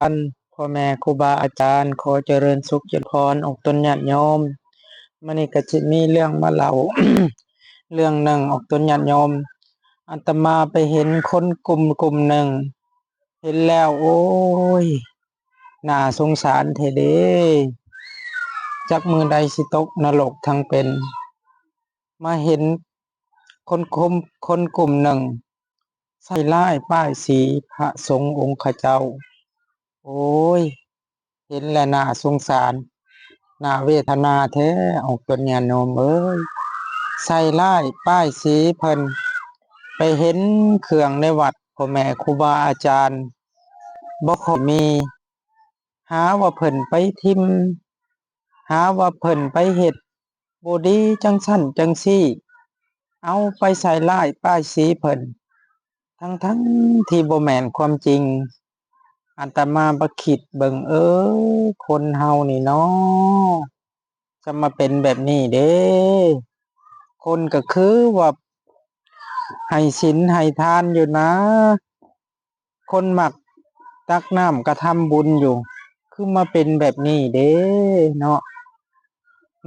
ท่านพ่อแม่ครูบาอาจารย์ขอเจริญสุขเจริญพรอกตนญาติโยมมื้อนี้ก็สิมีเรื่องมาเล่า เรื่องหนึ่งออกตนญาติโยมอาตมาไปเห็นคนกลุ่มหนึ่งเห็นแล้วโอ้ยน่าสงสารแท้เด้จักมือใดสิตกนรกทั้งเป็นมาเห็นคนกลุ่มหนึ่งใส่ร้ายป้ายสีพระสงฆ์องค์ข้าเจ้าโอ้ยเห็นแล้วน่าสงสารน่าเวทนาแท้ออกตนญาติโยมเอ้ยใส่ร้ายป้ายสีเพิ่นไปเห็นเครื่องในวัดพ่อแม่ครูบาอาจารย์บ่ค่อยมีหาว่าเพิ่นไปทิ่มหาว่าเพิ่นไปเฮ็ดบ่ดีจังซั่นจังซี้เอาไปใส่ร้ายป้ายสีเพิ่นทั้งที่บ่แม่นความจริงอาตมาบ่คิดเบิ่งคนเฮานี่เนาะจะมาเป็นแบบนี้เด้คนก็คือว่าให้ศีลให้ทานอยู่นะคนมักตักน้ำกระทำบุญอยู่คือมาเป็นแบบนี้เด้เนาะ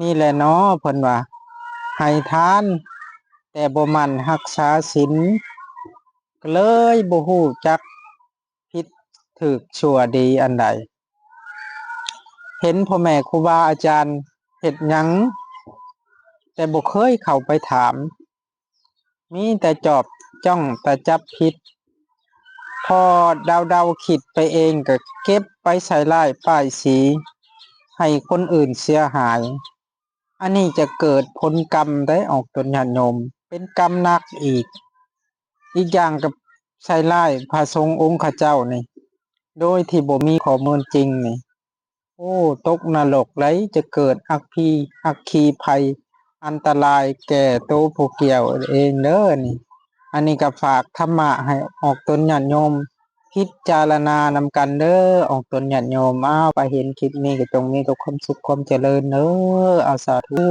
นี่แหละเนาะเพิ่นว่าให้ทานแต่บ่หมั่นรักษาศีลก็เลยบ่ฮู้จักผิดถูกชั่วดีอันใดเห็นพ่อแม่ครูบาอาจารย์เฮ็ดหยังแต่บ่เคยเข้าไปถามมีแต่จอบจ้องแต่จับผิดพอเดาๆคิดไปเองก็เก็บไปใส่ร้ายป้ายสีให้คนอื่นเสียหายอันนี้จะเกิดผลกรรมได้ออกตนญาติโยมเป็นกรรมหนักอีกอย่างกับใส่ร้ายพระสงฆ์องค์ข้าเจ้านี่โดยที่บ่มีข้อมูลจริงนี่โอ้ตกนรกไหลจะเกิดอัคคีภัยอันตรายแก่ตัวผู้เกี่ยวเองเด้อนี่อันนี้ก็ฝากธรรมะให้ออกตนญาติโยมพิจารณานำกันเด้อออกตนญาติโยมไปเห็นคลิปนี้ก็จงมีแต่ความสุขความเจริญเด้อเอาสาธุ